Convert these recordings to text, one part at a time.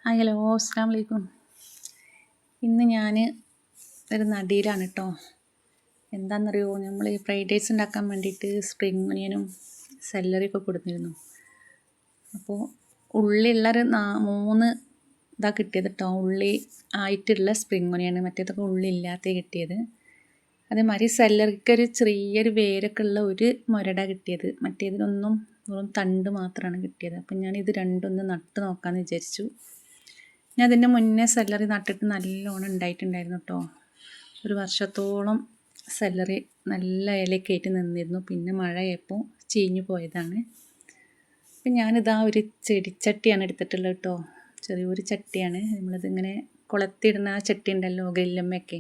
Hello, അസ്സാം വലൈക്കും. ഇന്ന് ഞാൻ ഒരു നടിയിലാണ് കേട്ടോ. എന്താണെന്നറിയോ, നമ്മൾ ഈ ഫ്രൈഡ് റൈസ് ഉണ്ടാക്കാൻ വേണ്ടിയിട്ട് സ്പ്രിംഗ് ഒനിയനും സെല്ലറിയൊക്കെ കൊടുത്തിരുന്നു. അപ്പോൾ ഉള്ളിയുള്ളൊരു 3 ഇതാ കിട്ടിയത് കേട്ടോ. ഉള്ളി ആയിട്ടുള്ള സ്പ്രിംഗ് ഒനിയൻ, മറ്റേതൊക്കെ ഉള്ളി ഇല്ലാത്ത കിട്ടിയത്. അതേമാതിരി സെല്ലറിക്കൊരു ചെറിയൊരു വേരൊക്കെ ഉള്ള ഒരു മുരട കിട്ടിയത്. മറ്റേതിനൊന്നും വെറും തണ്ട് മാത്രമാണ് കിട്ടിയത്. അപ്പം ഞാനിത് രണ്ടൊന്ന് നട്ട് നോക്കാമെന്ന് വിചാരിച്ചു. ഞാൻ അതിൻ്റെ മുന്നേ സെല്ലറി നട്ടിട്ട് നല്ലോണം ഉണ്ടായിട്ടുണ്ടായിരുന്നു കേട്ടോ. ഒരു വർഷത്തോളം സെല്ലറി നല്ല ഇലയൊക്കെ ആയിട്ട് നിന്നിരുന്നു. പിന്നെ മഴയായപ്പോൾ ചീഞ്ഞു പോയതാണ്. അപ്പം ഞാനിതാ ഒരു ചെടിച്ചട്ടിയാണ് എടുത്തിട്ടുള്ളത് കേട്ടോ. ചെറിയൊരു ചട്ടിയാണ്. നമ്മളിതിങ്ങനെ കുളത്തിടുന്ന ആ ചട്ടി ഉണ്ടല്ലോ, ഗല്ലമ്മയൊക്കെ,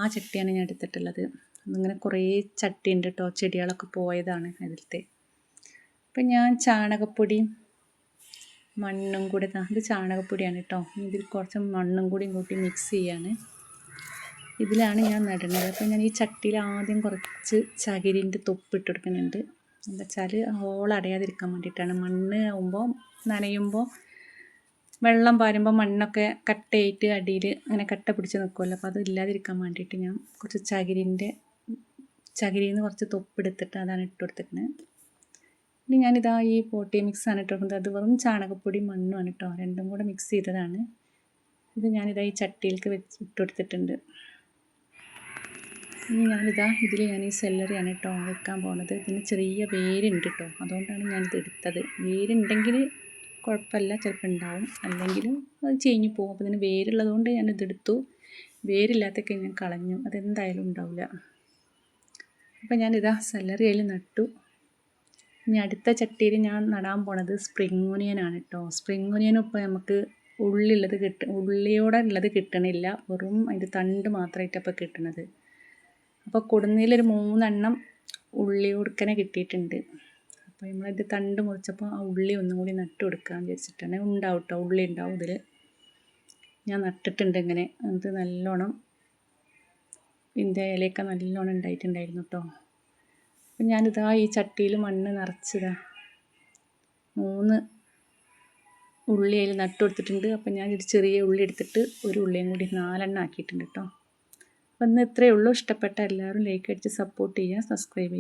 ആ ചട്ടിയാണ് ഞാൻ എടുത്തിട്ടുള്ളത്. അതിങ്ങനെ കുറേ ചട്ടി ഉണ്ട് കേട്ടോ. ചെടികളൊക്കെ പോയതാണ് അതിലത്തെ. അപ്പം ഞാൻ ചാണകപ്പൊടിയും മണ്ണും കൂടി, ഇത് ചാണകപ്പൊടിയാണ് കേട്ടോ. ഇതിൽ കുറച്ച് മണ്ണും കൂടി കൂട്ടി മിക്സ് ചെയ്യാണ്. ഇതിലാണ് ഞാൻ നടുന്നത്. അപ്പോൾ ഞാൻ ഈ ചട്ടിയിൽ ആദ്യം കുറച്ച് ചകിരിൻ്റെ തൊപ്പിട്ട് കൊടുക്കുന്നുണ്ട്. എന്താ വെച്ചാൽ ഹോളടയാതിരിക്കാൻ വേണ്ടിയിട്ടാണ്. മണ്ണ് ആകുമ്പോൾ നനയുമ്പോൾ വെള്ളം പാരുമ്പോൾ മണ്ണൊക്കെ കട്ടയായിട്ട് അടിയിൽ അങ്ങനെ കട്ട പിടിച്ച് നിൽക്കുമല്ലോ. അപ്പോൾ അത് ഇല്ലാതിരിക്കാൻ വേണ്ടിയിട്ട് ഞാൻ കുറച്ച് ചകിരിയിൽ നിന്ന് കുറച്ച് തൊപ്പെടുത്തിട്ട് അതാണ് ഇട്ട് കൊടുത്തിരിക്കുന്നത്. ഇനി ഞാനിതാ ഈ പോട്ടി മിക്സാണ് ഇട്ട് കൊടുക്കുന്നത്. അത് വെറും ചാണകപ്പൊടി മണ്ണുമാണ് കേട്ടോ. രണ്ടും കൂടെ മിക്സ് ചെയ്തതാണ്. ഇത് ഞാനിതാ ഈ ചട്ടിയിലേക്ക് ഇട്ട് കൊടുത്തിട്ടുണ്ട്. ഇനി ഞാനിതാ ഞാൻ ഈ സെല്ലറിയാണ് കേട്ടോ വെക്കാൻ പോകുന്നത്. ഇതിന് ചെറിയ വേരുണ്ട് കേട്ടോ. അതുകൊണ്ടാണ് ഞാനിത് എടുത്തത്. വേരുണ്ടെങ്കിൽ കുഴപ്പമില്ല, ചിലപ്പോൾ ഉണ്ടാവും, അല്ലെങ്കിലും അത് ചീഞ്ഞു പോകും. അപ്പോൾ ഇതിന് വേരുള്ളത് കൊണ്ട് ഞാനിതെടുത്തു. വേരില്ലാത്തൊക്കെ ഞാൻ കളഞ്ഞു, അതെന്തായാലും ഉണ്ടാവില്ല. അപ്പോൾ ഞാനിതാ സെല്ലറി അതിൽ നട്ടു. ഇനി അടുത്ത ചട്ടിയിൽ ഞാൻ നടാൻ പോണത് സ്പ്രിംഗ് ഒനിയനാണ് കേട്ടോ. സ്പ്രിംഗ് ഒനിയനും ഇപ്പോൾ നമുക്ക് ഉള്ളിയോടെ ഉള്ളത് കിട്ടണില്ല. വെറും അതിൻ്റെ തണ്ട് മാത്രമായിട്ട് അപ്പോൾ കിട്ടണത്. അപ്പോൾ കൊടുന്നതിലൊരു 3 എണ്ണം ഉള്ളി കൊടുക്കനെ കിട്ടിയിട്ടുണ്ട്. അപ്പോൾ നമ്മളതിൻ്റെ തണ്ട് മുറിച്ചപ്പോൾ ആ ഉള്ളി ഒന്നും കൂടി നട്ട് കൊടുക്കാമെന്ന് വിചാരിച്ചിട്ടാണ്. ഉണ്ടാവും കേട്ടോ, ഉള്ളി ഉണ്ടാവും ഇതിൽ. ഞാൻ നട്ടിട്ടുണ്ട് ഇങ്ങനെ. അത് നല്ലോണം ഇതിൻ്റെ ഇലയൊക്കെ നല്ലോണം ഉണ്ടായിട്ടുണ്ടായിരുന്നു കേട്ടോ. അപ്പം ഞാനിതാ ഈ ചട്ടിയിൽ മണ്ണ് നിറച്ചതാ 3 ഉള്ളി അതിൽ നട്ട് കൊടുത്തിട്ടുണ്ട്. അപ്പം ഞാനൊരു ചെറിയ ഉള്ളി എടുത്തിട്ട് ഒരു ഉള്ളിയും കൂടി 4 എണ്ണം ആക്കിയിട്ടുണ്ട് കേട്ടോ. അപ്പം ഇന്ന് ഇത്രയേ ഉള്ളൂ. ഇഷ്ടപ്പെട്ട എല്ലാവരും ലൈക്ക് അടിച്ച് സപ്പോർട്ട് ചെയ്യുക, സബ്സ്ക്രൈബ് ചെയ്യുക.